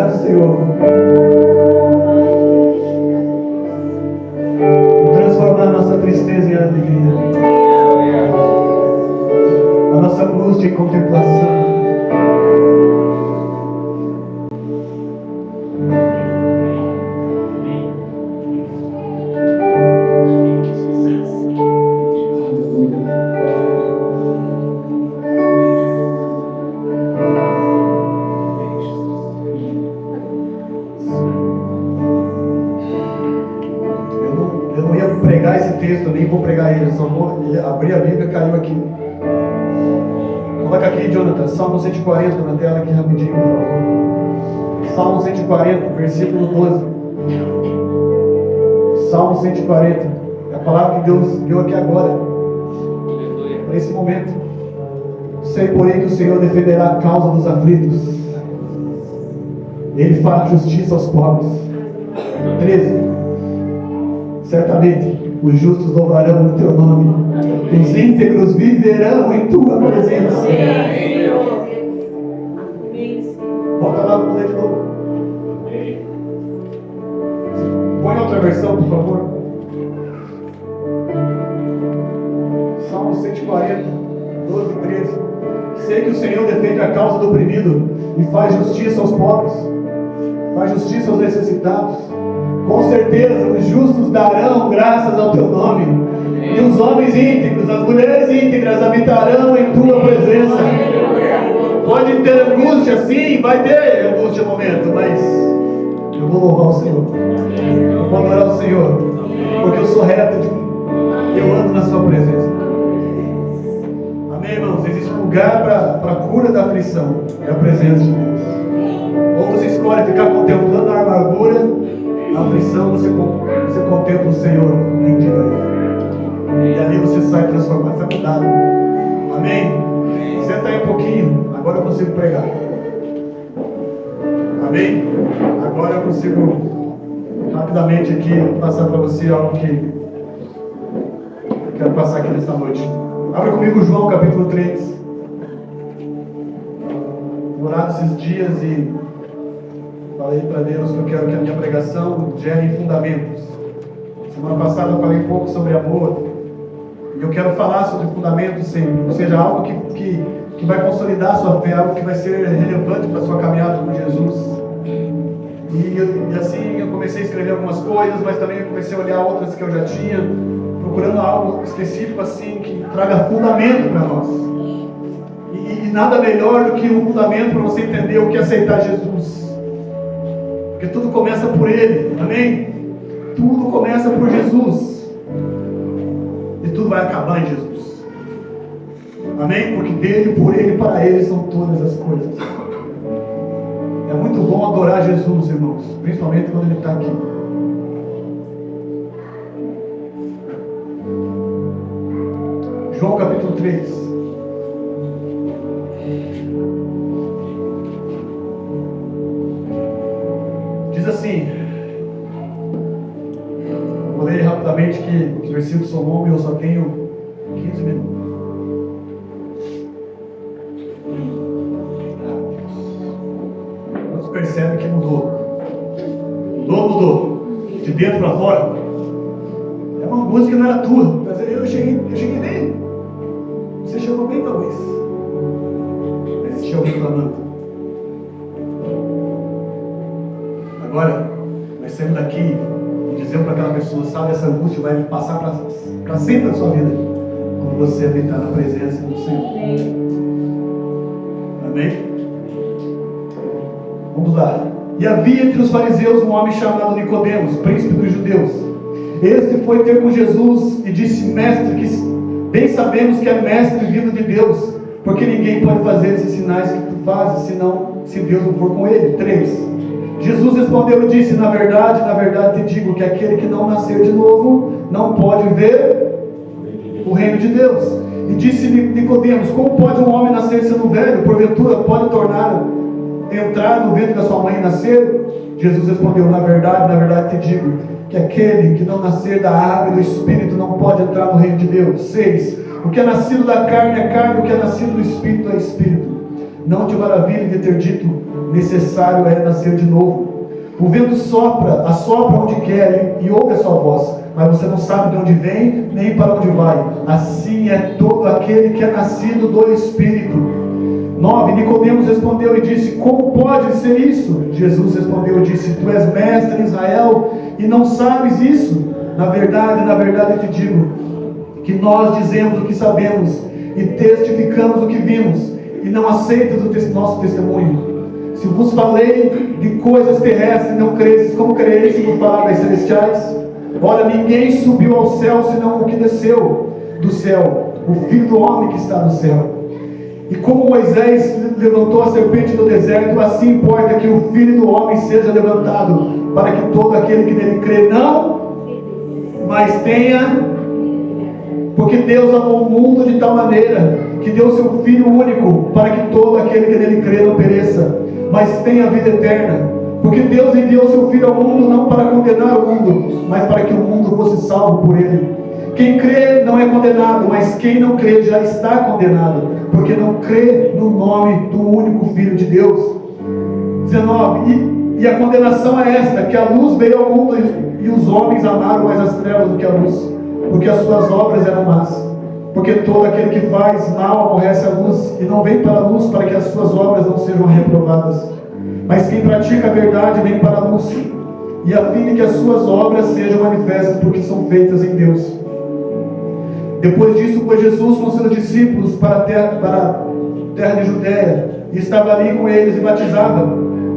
Obrigado, Senhor. Transformar a nossa tristeza em alegria, a nossa angústia em contemplação. Eu nem vou pregar ele, só vou abrir a Bíblia. Caiu aqui. Coloca aqui, Jonathan, Salmo 140 na tela aqui rapidinho, por favor. Salmo 140, versículo 12. Salmo 140. É a palavra que Deus deu aqui agora, para esse momento. Sei, porém, que o Senhor defenderá a causa dos aflitos. Ele fará justiça aos pobres. 13. Certamente os justos louvarão o teu nome, os íntegros viverão em tua presença. Volta lá, vamos ler de novo. Põe outra versão, por favor. Salmo 140, 12 e 13. Sei que o Senhor defende a causa do oprimido e faz justiça aos pobres, faz justiça aos necessitados. Com certeza os justos darão graças ao teu nome, e os homens íntegros, as mulheres íntegras habitarão em tua presença. Pode ter angústia, sim, vai ter angústia no momento, mas eu vou louvar o Senhor, eu vou adorar o Senhor, porque eu sou reto, eu ando na sua presença. Amém, irmãos? Existe um lugar para a cura da aflição, é a presença de Deus. Ou você escolhe ficar contemplando a amargura, a aflição, você contempla o Senhor em dia. E ali você sai transformado, sai mudado. Amém? Senta aí um pouquinho, agora eu consigo pregar. Amém? Agora eu consigo rapidamente aqui passar para você algo que eu quero passar aqui nesta noite. Abra comigo João capítulo 3. Orado esses dias e falei para Deus que eu quero que a minha pregação gere fundamentos. Semana passada eu falei um pouco sobre amor. E eu quero falar sobre fundamentos sempre. Ou seja, algo que vai consolidar a sua fé, algo que vai ser relevante para a sua caminhada com Jesus. E assim eu comecei a escrever algumas coisas, mas também eu comecei a olhar outras que eu já tinha, procurando algo específico assim, que traga fundamento para nós. E nada melhor do que um fundamento para você entender o que é aceitar Jesus. Porque tudo começa por Ele, amém? Tudo começa por Jesus. E tudo vai acabar em Jesus. Amém? Porque dele, por Ele, para Ele são todas as coisas. É muito bom adorar Jesus, irmãos. Principalmente quando Ele está aqui. João capítulo 3. Diz assim, vou ler rapidamente que os versículos são longos e eu só tenho 15 minutos. Você percebe que mudou? Mudou. De dentro para fora. É uma música que não era tua. Eu cheguei bem. Você chegou bem talvez. Mas existe alguém clamando. Agora, nós saímos daqui e dizemos para aquela pessoa, sabe, essa angústia vai passar para sempre na sua vida, quando você habitar na presença do Senhor. Amém? Vamos lá. E havia entre os fariseus um homem chamado Nicodemos, príncipe dos judeus. Este foi ter com Jesus e disse, mestre, que bem sabemos que é mestre vindo de Deus, porque ninguém pode fazer esses sinais que tu fazes, senão se Deus não for com ele. 3. Jesus respondeu e disse, na verdade te digo que aquele que não nascer de novo não pode ver o reino de Deus. E disse Nicodemos, como pode um homem nascer sendo velho? Porventura pode entrar no ventre da sua mãe e nascer? Jesus respondeu, na verdade te digo que aquele que não nascer da água e do Espírito não pode entrar no reino de Deus. 6. O que é nascido da carne é carne, o que é nascido do Espírito é Espírito. Não te maravilhe de ter dito: necessário é nascer de novo. O vento assopra onde quer e ouve a sua voz, mas você não sabe de onde vem, nem para onde vai. Assim é todo aquele que é nascido do Espírito. 9. Nicodemos respondeu e disse: como pode ser isso? Jesus respondeu e disse: tu és mestre em Israel e não sabes isso? Na verdade eu te digo que nós dizemos o que sabemos e testificamos o que vimos, e não aceitas o nosso testemunho. Se vos falei de coisas terrestres e não credes, como crereis se vos falar das celestiais? Ora, ninguém subiu ao céu senão o que desceu do céu, o Filho do homem que está no céu. E como Moisés levantou a serpente no deserto, assim importa que o Filho do homem seja levantado, para que todo aquele que nele crê não, mas tenha. Porque Deus amou o mundo de tal maneira que deu seu Filho único, para que todo aquele que nele crê não pereça, mas tenha vida eterna. Porque Deus enviou seu Filho ao mundo não para condenar o mundo, mas para que o mundo fosse salvo por ele. Quem crê não é condenado, mas quem não crê já está condenado, porque não crê no nome do único Filho de Deus. 19. E a condenação é esta, que a luz veio ao mundo e os homens amaram mais as trevas do que a luz, porque as suas obras eram más. Porque todo aquele que faz mal aborrece a luz e não vem para a luz, para que as suas obras não sejam reprovadas. Mas quem pratica a verdade vem para a luz, e a fim de que as suas obras sejam manifestas, porque são feitas em Deus. Depois disso foi Jesus com seus discípulos para a terra de Judéia, e estava ali com eles e batizava.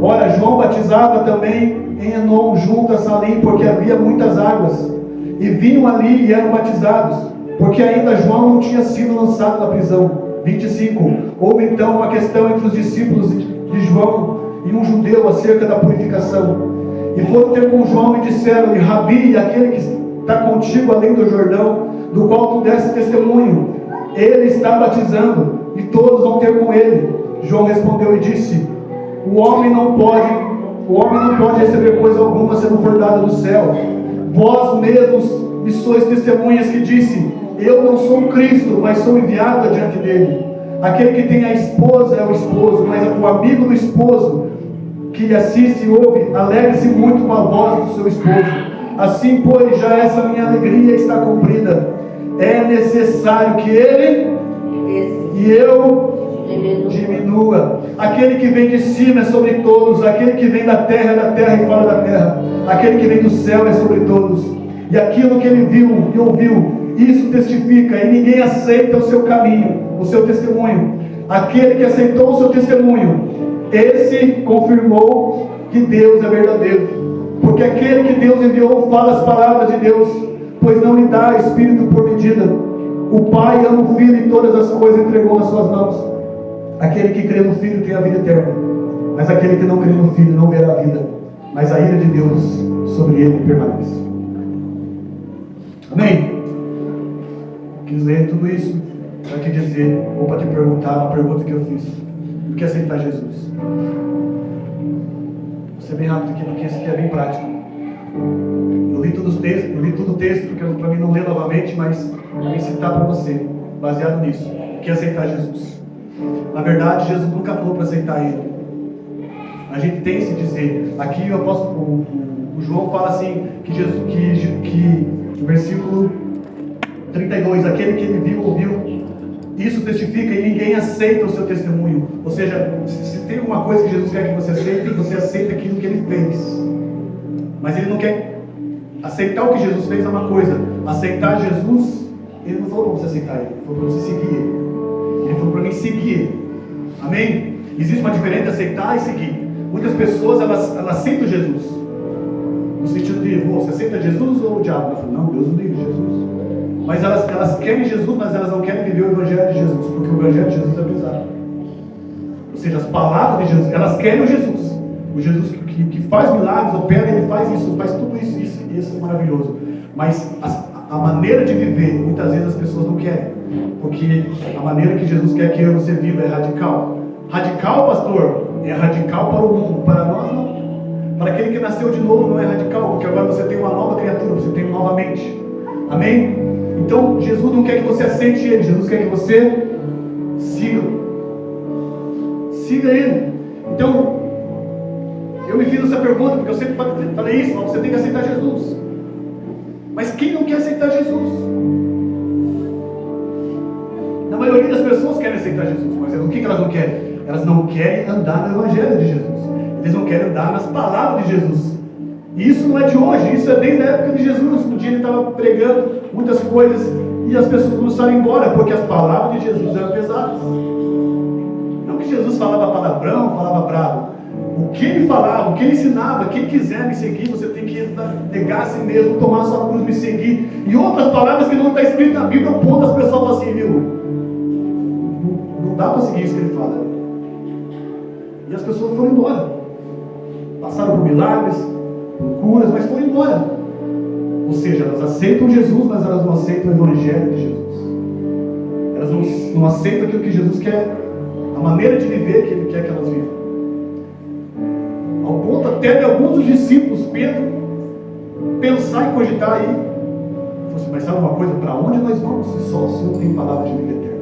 Ora, João batizava também em Enom, junto a Salim, porque havia muitas águas, e vinham ali e eram batizados, porque ainda João não tinha sido lançado da prisão. 25. Houve então uma questão entre os discípulos de João e um judeu acerca da purificação. E foram ter com João e disseram-lhe: Rabi, aquele que está contigo além do Jordão, do qual tu deste testemunho, ele está batizando, e todos vão ter com ele. João respondeu e disse: o homem não pode receber coisa alguma se não for dada do céu. Vós mesmos me sois testemunhas que disse: eu não sou Cristo, mas sou enviado adiante dele. Aquele que tem a esposa é o esposo, mas o amigo do esposo que lhe assiste e ouve, alegre-se muito com a voz do seu esposo. Assim, pois, já essa minha alegria está cumprida. É necessário que ele e eu diminua. Aquele que vem de cima é sobre todos, aquele que vem da terra e fora da terra. Aquele que vem do céu é sobre todos. E aquilo que ele viu e ouviu, isso testifica, e ninguém aceita o seu caminho, o seu testemunho. Aquele que aceitou o seu testemunho, esse confirmou que Deus é verdadeiro. Porque aquele que Deus enviou fala as palavras de Deus, pois não lhe dá espírito por medida. O Pai ama o Filho e todas as coisas entregou nas suas mãos. Aquele que crê no Filho tem a vida eterna, mas aquele que não crê no Filho não verá a vida, mas a ira de Deus sobre ele permanece. Amém? Quis ler tudo isso para te dizer, ou para te perguntar uma pergunta que eu fiz: o que é aceitar Jesus? Vou ser bem rápido aqui, porque isso aqui é bem prático. Eu li todo o texto, porque para mim não ler novamente, mas para me citar para você, baseado nisso. O que é aceitar Jesus? Na verdade, Jesus nunca falou para aceitar Ele. A gente tem esse dizer. Aqui o João fala assim, que no versículo 32, aquele que ele viu, ouviu, isso testifica, e ninguém aceita o seu testemunho. Ou seja, se tem uma coisa que Jesus quer que você aceita aquilo que ele fez. Mas ele não quer aceitar o que Jesus fez. É uma coisa, aceitar Jesus, ele não falou para você aceitar ele, ele falou para você seguir ele. Ele falou para mim seguir ele. Amém? Existe uma diferença entre aceitar e seguir. Muitas pessoas, elas aceitam Jesus, no sentido de: você aceita Jesus ou o diabo? Eu falo: não, Deus não livre Jesus. Mas elas querem Jesus, mas elas não querem viver o Evangelho de Jesus, porque o Evangelho de Jesus é pesado. Ou seja, as palavras de Jesus, elas querem o Jesus que faz milagres, opera, ele faz isso, faz tudo isso é maravilhoso. Mas a maneira de viver, muitas vezes as pessoas não querem, porque a maneira que Jesus quer que você viva é radical. Radical, pastor, é radical para o mundo, para nós não. Para aquele que nasceu de novo não é radical, porque agora você tem uma nova criatura, você tem uma nova mente. Amém? Então Jesus não quer que você aceite ele, Jesus quer que você siga Siga Ele. Então, eu me fiz essa pergunta, porque eu sempre falei isso, você tem que aceitar Jesus. Mas quem não quer aceitar Jesus? Na maioria das pessoas querem aceitar Jesus, mas o que elas não querem? Elas não querem andar no Evangelho de Jesus. Eles não querem andar nas palavras de Jesus. E isso não é de hoje, isso é desde a época de Jesus. Um dia ele estava pregando muitas coisas e as pessoas começaram a ir embora, porque as palavras de Jesus eram pesadas. Não que Jesus falava palavrão, falava bravo. O que ele falava, o que ele ensinava, quem quiser me seguir, você tem que negar a si mesmo, tomar a sua cruz, me seguir. E outras palavras que não está escrito na Bíblia, o ponto das pessoas falam assim, viu? Não dá para seguir isso que ele fala. E as pessoas foram embora. Passaram por milagres, por curas, mas foram embora. Ou seja, elas aceitam Jesus, mas elas não aceitam o Evangelho de Jesus. Elas não aceitam aquilo que Jesus quer, a maneira de viver que Ele quer que elas vivam. Ao ponto até de alguns dos discípulos, Pedro, pensar e cogitar aí, mas sabe uma coisa, para onde nós vamos se só o Senhor tem palavra de vida eterna?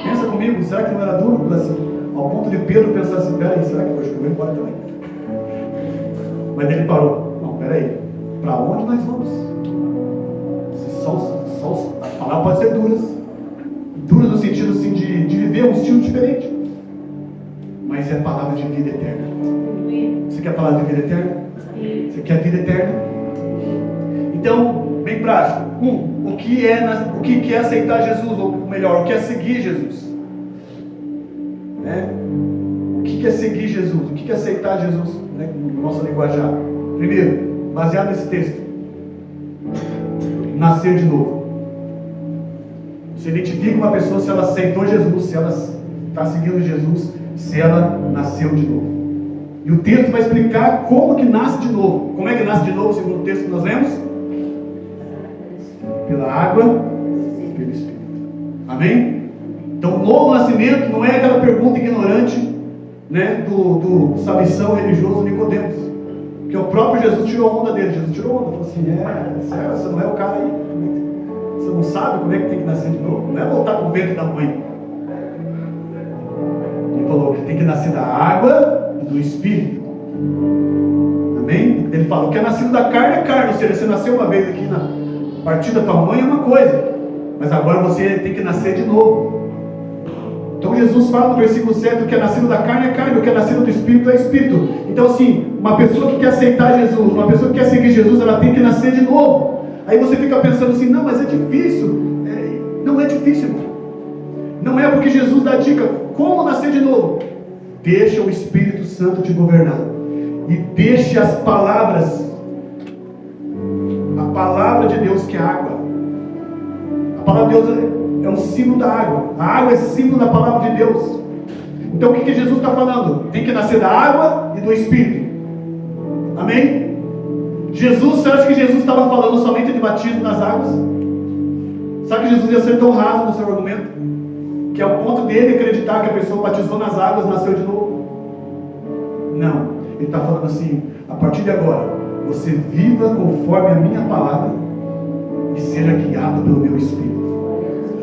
Pensa comigo, será que não era duro? Assim, ao ponto de Pedro pensar assim, peraí, será que hoje eu vou embora também? Mas ele parou, não, peraí, para onde nós vamos? Se só a palavra pode ser duras no sentido assim de viver um estilo diferente, mas é a palavra de vida eterna. Você quer palavra de vida eterna? Você quer vida eterna? Então, bem prático. O que é aceitar Jesus? Ou melhor, o que é seguir Jesus? Né? O que é seguir Jesus? O que é aceitar Jesus? Né? No nosso linguajar. Primeiro, baseado nesse texto, nascer de novo. Você identifica uma pessoa se ela aceitou Jesus, se ela está seguindo Jesus, se ela nasceu de novo. E o texto vai explicar como que nasce de novo. Como é que nasce de novo, segundo o texto que nós lemos? Pela água e pelo Espírito. Amém? Então, o novo nascimento não é aquela pergunta ignorante, né, do sabição religioso Nicodemos, que o próprio Jesus tirou onda dele. Jesus tirou onda, falou assim, sério, você não é o cara aí? Você não sabe como é que tem que nascer de novo? Não é voltar para o ventre da mãe. Ele falou que tem que nascer da água e do Espírito. Amém? Ele fala, o que é nascido da carne é carne. Ou seja, você nasceu uma vez aqui na partir da tua mãe é uma coisa, mas agora você tem que nascer de novo. Então Jesus fala no versículo 7, o que é nascido da carne é carne, o que é nascido do Espírito é Espírito. Então assim, uma pessoa que quer aceitar Jesus, uma pessoa que quer seguir Jesus, ela tem que nascer de novo. Aí você fica pensando assim, não, mas é difícil. Não é difícil, irmão. Não é porque Jesus dá dica como nascer de novo. Deixa o Espírito Santo te governar. E deixe as palavras, a palavra de Deus que é água. A palavra de Deus é um símbolo da água. A água é símbolo da palavra de Deus. Então o que Jesus está falando? Tem que nascer da água e do Espírito. Amém? Jesus, você acha que Jesus estava falando somente de batismo nas águas? Sabe que Jesus ia ser tão raso no seu argumento? Que ao ponto dele acreditar que a pessoa batizou nas águas, nasceu de novo? Não. Ele está falando assim, a partir de agora, você viva conforme a minha palavra e seja guiado pelo meu Espírito.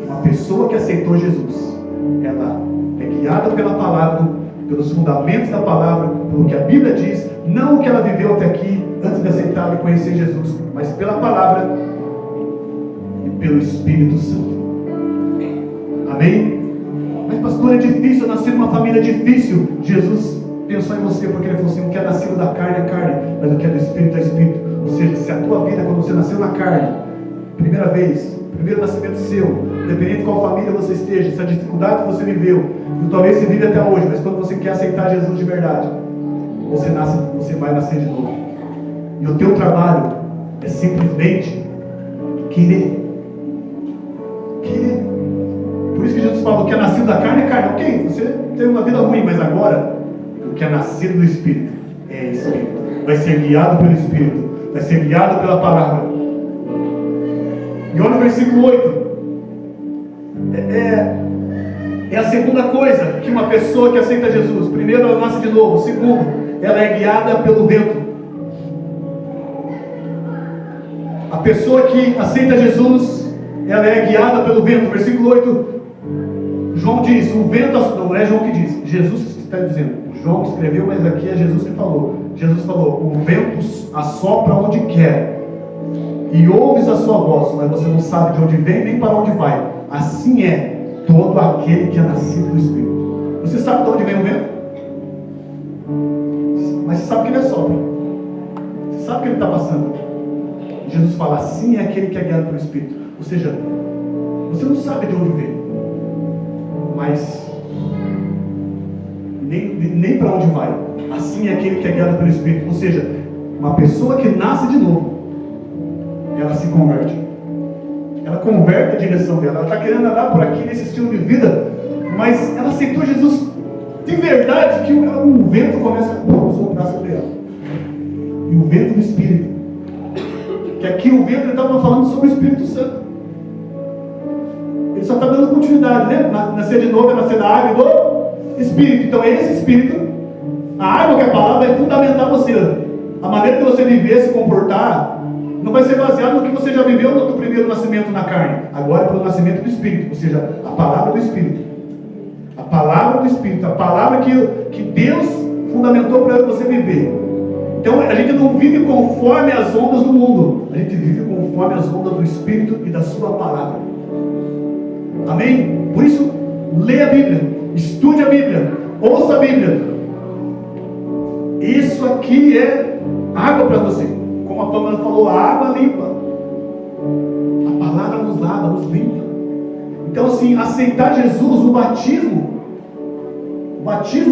Uma pessoa que aceitou Jesus, ela é guiada pela palavra, pelos fundamentos da palavra, pelo que a Bíblia diz, não o que ela viveu até aqui, antes de aceitar e conhecer Jesus, mas pela palavra e pelo Espírito Santo. Amém? Mas pastor, é difícil, eu nasci numa família difícil. Jesus pensou em você, porque ele falou assim, o que é nascido da carne é carne, mas o que é do Espírito é Espírito. Ou seja, se a tua vida, quando você nasceu na carne, primeira vez, primeiro nascimento seu, independente de qual família você esteja, se a dificuldade que você viveu, e talvez você vive até hoje, mas quando você quer aceitar Jesus de verdade, você vai nascer de novo. E o teu trabalho é simplesmente querer. Por isso que Jesus fala, o que é nascido da carne é carne. Ok, você teve uma vida ruim, mas agora o que é nascido do Espírito é Espírito. Vai ser guiado pelo Espírito, vai ser guiado pela palavra. E olha o versículo 8. É a segunda coisa que uma pessoa que aceita Jesus. Primeiro, ela nasce de novo. Segundo, ela é guiada pelo vento. A pessoa que aceita Jesus, ela é guiada pelo vento. Versículo 8, João diz, o vento, não é João que diz, Jesus está dizendo, João escreveu, mas aqui é Jesus que falou. Jesus falou, o vento assopra onde quer, e ouves a sua voz, mas você não sabe de onde vem nem para onde vai. Assim é todo aquele que é nascido do Espírito. Você sabe de onde vem o vento? Mas você sabe que ele assopra. Você sabe que ele está passando. Jesus fala, assim é aquele que é guiado pelo Espírito. Ou seja, você não sabe de onde vem, mas nem para onde vai. Assim é aquele que é guiado pelo Espírito. Ou seja, uma pessoa que nasce de novo, ela se converte. Ela converte a direção dela. Ela está querendo andar por aqui nesse estilo de vida, mas ela aceitou Jesus de verdade, que um vento começa a soprar sobre ela. E o vento do Espírito, que aqui o vento ele estava falando sobre o Espírito Santo. Ele só está dando continuidade, né? Nascer de novo é nascer da água e do Espírito. Então esse Espírito, a água que é a palavra, vai fundamentar você. A maneira que você viver, se comportar, não vai ser baseado no que você já viveu no primeiro nascimento na carne. Agora é pelo nascimento do Espírito, ou seja, a palavra do Espírito. A palavra do Espírito, a palavra que Deus fundamentou para você viver. Então a gente não vive conforme as ondas do mundo, a gente vive conforme as ondas do Espírito e da sua palavra. Amém? Por isso, leia a Bíblia, estude a Bíblia, ouça a Bíblia. Isso aqui é água para você. Como a Pamela falou, a água limpa. A palavra nos lava, nos limpa. Então assim, aceitar Jesus, o batismo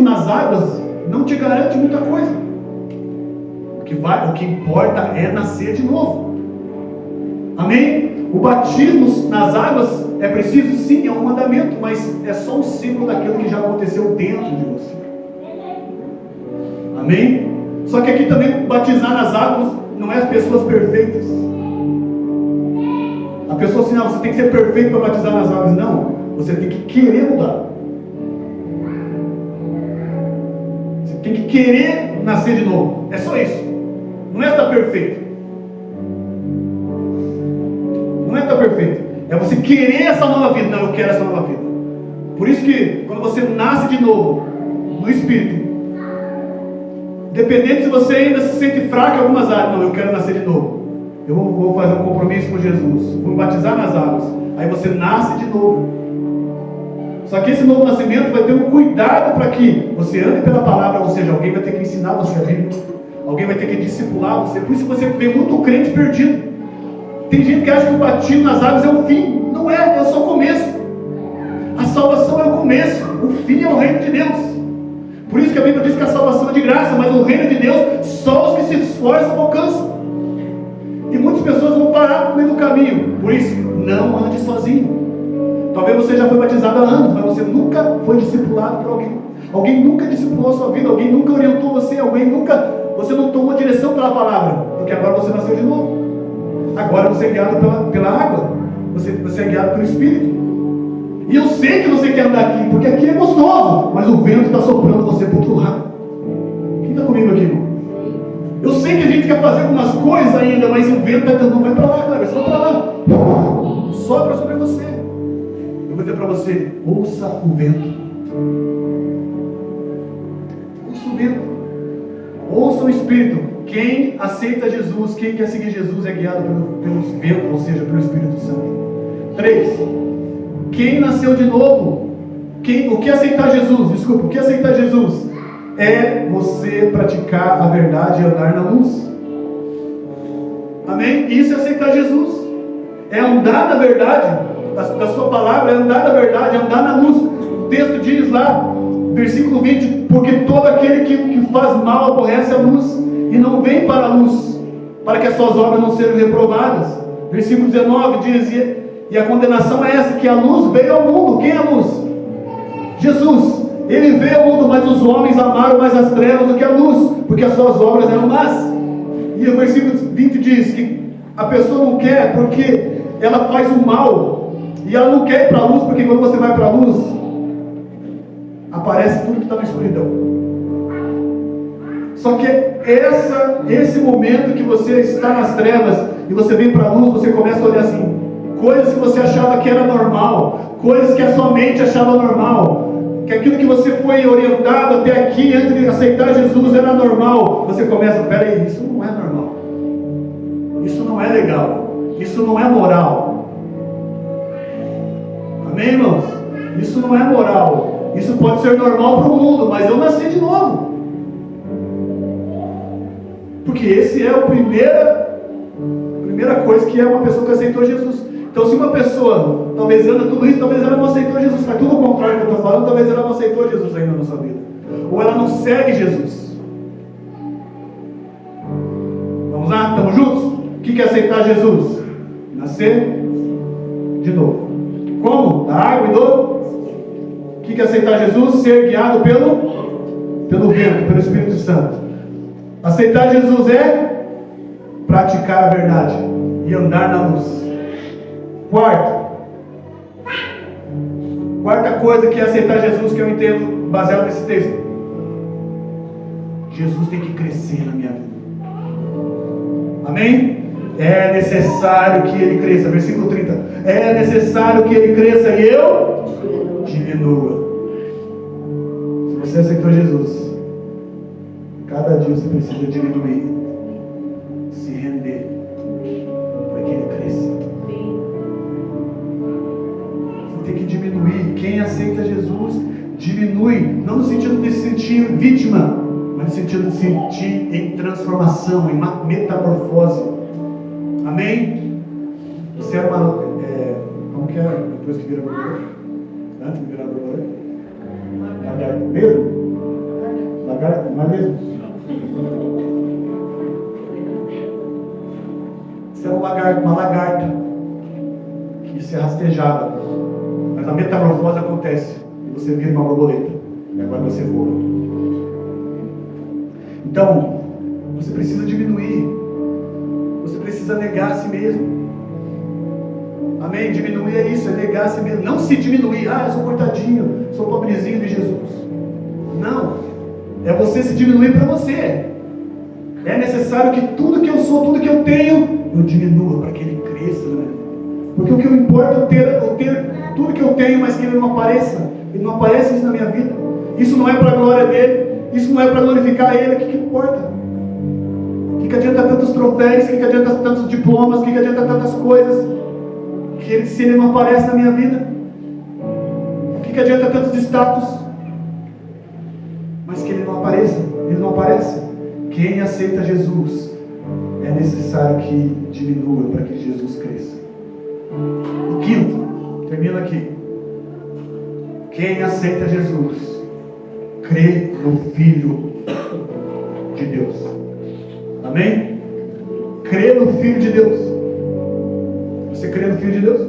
nas águas, não te garante muita coisa. O que importa é nascer de novo. Amém? O batismo nas águas é preciso, sim, é um mandamento, mas é só um símbolo daquilo que já aconteceu dentro de você. Amém? Só que aqui também batizar nas águas não é as pessoas perfeitas. A pessoa assim, não, você tem que ser perfeito para batizar nas águas. Não, você tem que querer mudar. Você tem que querer nascer de novo. É só isso. Não é estar perfeito. Não é estar perfeito. É você querer essa nova vida. Não, eu quero essa nova vida. Por isso que quando você nasce de novo no Espírito, independente se você ainda se sente fraco em algumas áreas, não, eu quero nascer de novo. Eu vou fazer um compromisso com Jesus, vou me batizar nas águas. Aí você nasce de novo. Só que esse novo nascimento vai ter um cuidado para que você ande pela palavra, ou seja, alguém vai ter que ensinar você a Bíblia, alguém vai ter que discipular você. Por isso você vê muito crente perdido. Tem gente que acha que o batismo nas águas é o fim. Não é, é só o começo. A salvação é o começo, o fim é o reino de Deus. Por isso que a Bíblia diz que a salvação é de graça, mas o reino de Deus, só os que se esforçam alcançam. E muitas pessoas vão parar no meio do caminho. Por isso, não ande sozinho. Talvez você já foi batizado há anos, mas você nunca foi discipulado por alguém. Alguém nunca discipulou a sua vida, alguém nunca orientou você, você não tomou direção pela palavra, porque agora você nasceu de novo. Agora você é guiado pela água, você é guiado pelo Espírito. E eu sei que você quer andar aqui, porque aqui é gostoso, mas o vento está soprando você para o outro lado. Quem está comigo aqui, irmão? Eu sei que a gente quer fazer algumas coisas ainda, mas o vento não vai para lá, cara, vai só para lá. Sopra sobre você. Eu vou dizer para você, ouça o vento. Ouça o vento. Ouça o Espírito. Quem aceita Jesus, quem quer seguir Jesus é guiado pelo vento, ou seja, pelo Espírito Santo. 3. Quem nasceu de novo, o que aceitar Jesus, o que aceitar Jesus é você praticar a verdade e andar na luz. Amém? Isso é aceitar Jesus, é andar na verdade, da sua palavra, é andar na verdade, é andar na luz. O texto diz lá, versículo 20, porque todo aquele que faz mal aborrece a luz e não vem para a luz, para que as suas obras não sejam reprovadas. Versículo 19 diz, e a condenação é essa, que a luz veio ao mundo. Quem é a luz? Jesus. Ele veio ao mundo, mas os homens amaram mais as trevas do que a luz, porque as suas obras eram más. E o versículo 20 diz que a pessoa não quer porque ela faz o mal, e ela não quer ir para a luz, porque quando você vai para a luz, aparece tudo que está na escuridão. Só que esse momento que você está nas trevas, e você vem para a luz, você começa a olhar assim, coisas que você achava que era normal, coisas que a sua mente achava normal, que aquilo que você foi orientado até aqui, antes de aceitar Jesus, era normal, você começa, peraí, isso não é normal, isso não é legal, isso não é moral. Amém, irmãos? Isso não é moral. Isso pode ser normal para o mundo, mas eu nasci de novo. Porque esse é a primeira coisa que é uma pessoa que aceitou Jesus. Então, se uma pessoa talvez anda tudo isso, talvez ela não aceitou Jesus. Faz tudo o contrário que eu estou falando, talvez ela não aceitou Jesus ainda na sua vida. Ou ela não segue Jesus. Vamos lá? Estamos juntos? O que é aceitar Jesus? Nascer de novo. Como? Da água e do... O que é aceitar Jesus? Ser guiado pelo vento, pelo Espírito Santo. Aceitar Jesus é praticar a verdade e andar na luz. Quarta coisa que é aceitar Jesus, que eu entendo baseado nesse texto. Jesus tem que crescer na minha vida. Amém? É necessário que Ele cresça. Versículo 30. É necessário que Ele cresça e eu diminua. Se você aceitou Jesus, cada dia você precisa diminuir, se render, para que Ele cresça. Você tem que diminuir. Quem aceita Jesus, diminui. Não no sentido de se sentir vítima, mas no sentido de se sentir em transformação, em metamorfose. Amém? Você é uma... como que era depois que vira borboleta? Antes de virar borboleta? Lagarto mesmo? Lagarto, não é mesmo? Você é uma lagarta que se rastejava, mas a metamorfose acontece e você vira uma borboleta e agora você voa. Então você precisa diminuir, você precisa negar a si mesmo. Amém? Diminuir é isso, é negar a si mesmo. Não se diminuir, eu sou coitadinho, sou pobrezinho de Jesus. Não, é você se diminuir para você. É necessário que tudo que eu sou, tudo que eu tenho, eu diminua para que Ele cresça, né? Porque o que importa é eu ter tudo que eu tenho, mas que Ele não apareça. Ele não aparece isso na minha vida. Isso não é para a glória dEle, isso não é para glorificar Ele. O que importa? O que adianta tantos troféus, o que adianta tantos diplomas, o que adianta tantas coisas, se Ele não aparece na minha vida? O que adianta tantos status, mas que Ele não apareça? Ele não aparece. Quem aceita Jesus, é necessário que diminua para que Jesus cresça. E quinto, termina aqui. Quem aceita Jesus, crê no Filho de Deus. Amém? Crê no Filho de Deus. Você crê no Filho de Deus?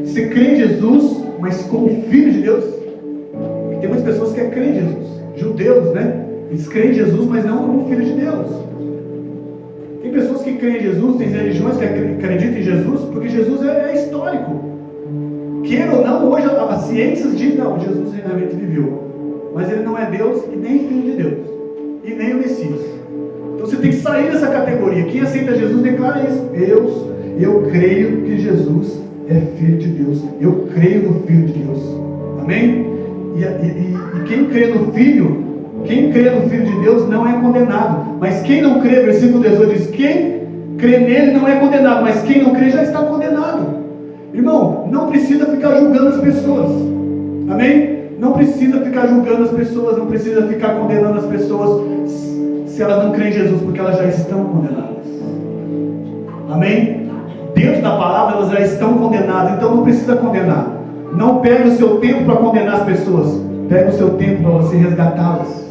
Você crê em Jesus, mas como Filho de Deus? Porque tem muitas pessoas que creem em Jesus. Judeus, né? Eles creem em Jesus, mas não como Filho de Deus. Tem pessoas que creem em Jesus, tem religiões que acreditam em Jesus, porque Jesus é histórico. Queira ou não, hoje as ciências dizem, não, Jesus realmente viveu. Mas Ele não é Deus e nem Filho de Deus. E nem o Messias. Então você tem que sair dessa categoria. Quem aceita Jesus declara isso. Eu creio que Jesus é Filho de Deus. Eu creio no Filho de Deus. Amém? E quem crê no Filho de Deus não é condenado. Mas quem não crê, versículo 18 diz, quem crê nele não é condenado, mas quem não crê já está condenado. Irmão, não precisa ficar julgando as pessoas. Amém? Não precisa ficar julgando as pessoas, não precisa ficar condenando as pessoas se elas não creem em Jesus, porque elas já estão condenadas. Amém? Dentro da palavra elas já estão condenadas, então não precisa condenar. Não pegue o seu tempo para condenar as pessoas. Pegue o seu tempo para você resgatá-las.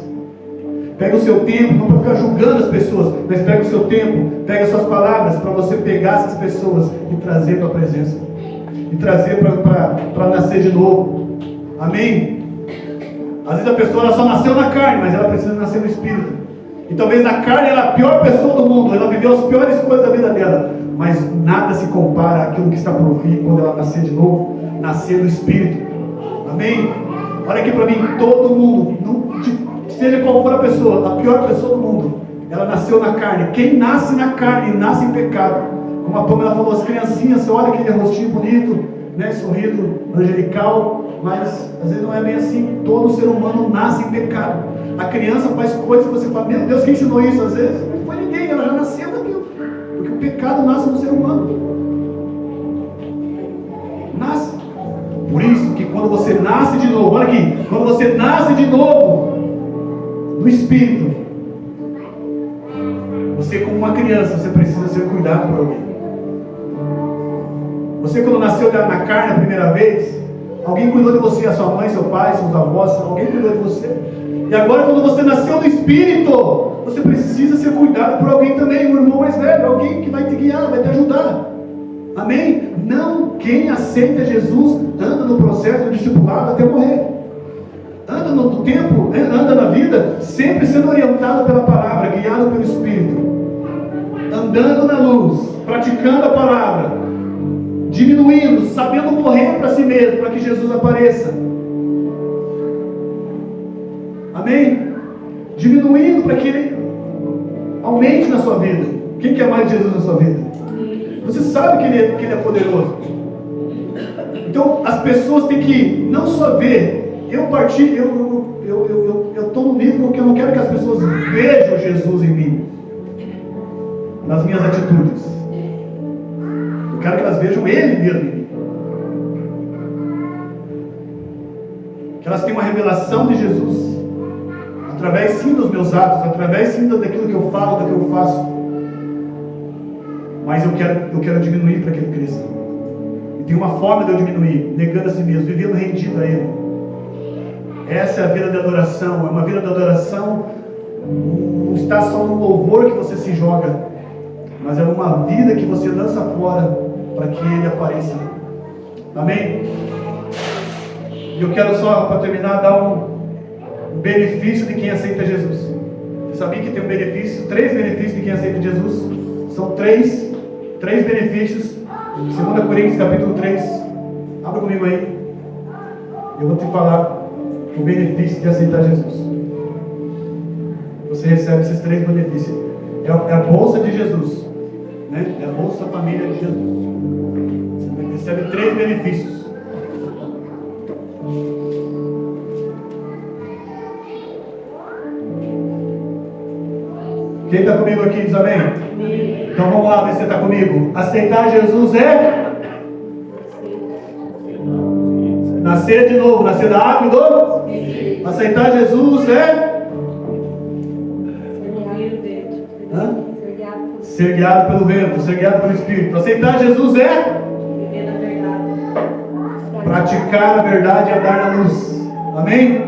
Pega o seu tempo, não para ficar julgando as pessoas, mas pega o seu tempo, pega as suas palavras para você pegar essas pessoas e trazer para a presença. E trazer para nascer de novo. Amém? Às vezes a pessoa ela só nasceu na carne, mas ela precisa nascer no Espírito. E talvez na carne ela é a pior pessoa do mundo, ela viveu as piores coisas da vida dela. Mas nada se compara àquilo que está por vir quando ela nascer de novo, nascer no Espírito. Amém? Olha aqui para mim, todo mundo, seja qual for a pessoa, a pior pessoa do mundo, ela nasceu na carne. Quem nasce na carne, nasce em pecado. Como a Pamela falou, as criancinhas, você olha aquele rostinho bonito, né, sorriso angelical, mas às vezes não é bem assim. Todo ser humano nasce em pecado. A criança faz coisas que você fala, meu Deus, quem ensinou isso? Às vezes não foi ninguém, ela já nasceu daquilo. Porque o pecado nasce no ser humano. Nasce. Por isso que quando você nasce de novo, olha aqui, quando você nasce de novo no Espírito, você como uma criança, você precisa ser cuidado por alguém. Você quando nasceu na carne a primeira vez, alguém cuidou de você, a sua mãe, seu pai, seus avós, alguém cuidou de você. E agora quando você nasceu no Espírito, você precisa ser cuidado por alguém também, um irmão mais velho, alguém que vai te guiar, vai te ajudar. Amém? Não, quem aceita Jesus anda no processo do discipulado até morrer. Anda no tempo, anda na vida, sempre sendo orientado pela palavra, guiado pelo Espírito. Andando na luz, praticando a palavra, diminuindo, sabendo morrer para si mesmo, para que Jesus apareça. Amém? Diminuindo para que Ele aumente na sua vida. Quem quer mais Jesus na sua vida? Você sabe que ele é poderoso. Então as pessoas têm que não só ver. Eu estou no nível que eu não quero que as pessoas vejam Jesus em mim, nas minhas atitudes. Eu quero que elas vejam Ele mesmo em mim. Que elas tenham uma revelação de Jesus, através sim dos meus atos, através sim daquilo que eu falo, daquilo que eu faço. Mas eu quero diminuir para que Ele cresça. E tem uma forma de eu diminuir, negando a si mesmo, vivendo rendido a Ele. Essa é a vida de adoração. É uma vida de adoração. Não está só no louvor que você se joga, mas é uma vida que você lança fora para que Ele apareça. Amém? E eu quero só, para terminar, dar um benefício de quem aceita Jesus. Você sabia que tem um benefício, 3 benefícios de quem aceita Jesus? São 3 benefícios. 2 Coríntios capítulo 3. Abra comigo aí. Eu vou te falar o benefício de aceitar Jesus. Você recebe esses 3 benefícios. É a bolsa de Jesus, né? É a bolsa família de Jesus. Você recebe 3 benefícios. Quem está comigo aqui diz amém? Amém. Então vamos lá, ver se você está comigo. Aceitar Jesus é nascer de novo, nascer da água e do Espírito. Aceitar Jesus é ser guiado pelo vento, ser guiado pelo Espírito. Aceitar Jesus é viver na verdade, praticar a verdade e andar na luz. Amém?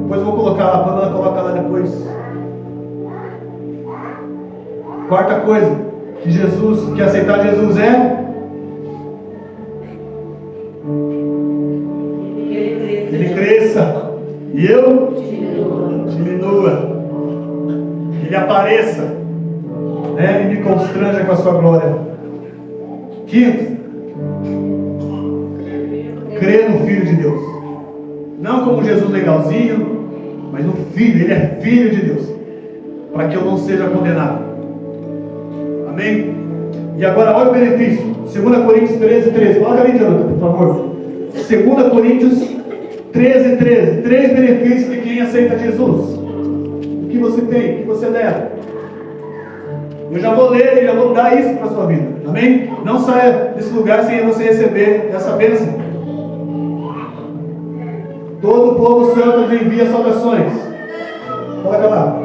Depois eu vou colocar lá, quando ela coloca lá depois. Quarta coisa que aceitar Jesus é Ele cresça e eu diminua. Ele apareça, né? E me constranja com a sua glória. Quinto, crer no Filho de Deus. Não como Jesus legalzinho, mas no Filho. Ele é Filho de Deus, para que eu não seja condenado. Amém? E agora olha o benefício. 2 Coríntios 13. Coloca ali, Jonathan, por favor. 2 Coríntios 13. 3 benefícios de quem aceita Jesus. O que você tem? O que você leva? Eu já vou ler e já vou dar isso para a sua vida. Amém? Não saia desse lugar sem você receber essa bênção. Todo o povo santo vos envia saudações. Coloca lá.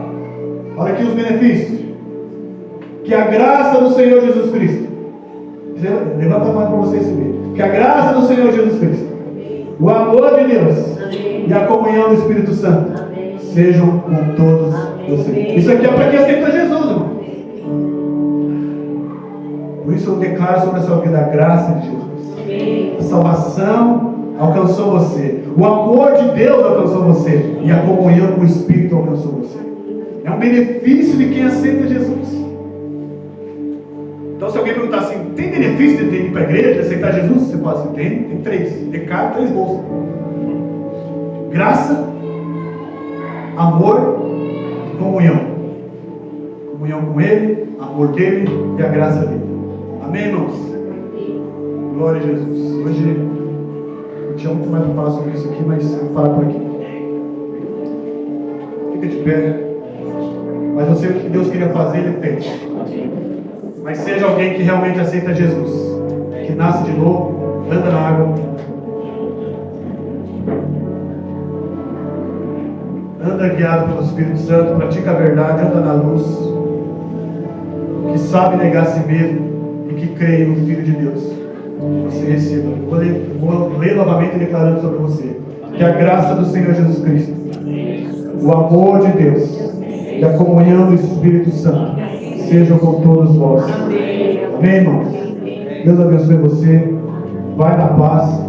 Olha aqui os benefícios. Que a graça do Senhor Jesus Cristo. Levanta a mão para vocês subir. Que a graça do Senhor Jesus Cristo, o amor de Deus e a comunhão do Espírito Santo sejam com todos vocês. Isso aqui é para quem aceita Jesus, irmão. Por isso eu declaro sobre a sua vida a graça de Jesus. A salvação alcançou você. O amor de Deus alcançou você. E a comunhão com o Espírito alcançou você. É um benefício de quem aceita Jesus. Então se alguém perguntar assim, tem benefício de ir para a igreja, de aceitar Jesus? Você fala assim, tem 3. De cada 3 bolsas. Graça, amor e comunhão. Comunhão com Ele, amor dEle e a graça dEle. Amém, irmãos? Glória a Jesus. Hoje tinha muito mais para falar sobre isso aqui, mas eu vou parar por aqui. Fica de pé. Mas eu sei o que Deus queria fazer, Ele fez. Mas seja alguém que realmente aceita Jesus, que nasce de novo, anda na água, anda guiado pelo Espírito Santo, pratica a verdade, anda na luz, que sabe negar a si mesmo e que crê no Filho de Deus. Você receba. Vou ler novamente declarando sobre você que a graça do Senhor Jesus Cristo, o amor de Deus e a comunhão do Espírito Santo sejam com todos vós. Amém, irmãos? Deus abençoe você. Vai na paz.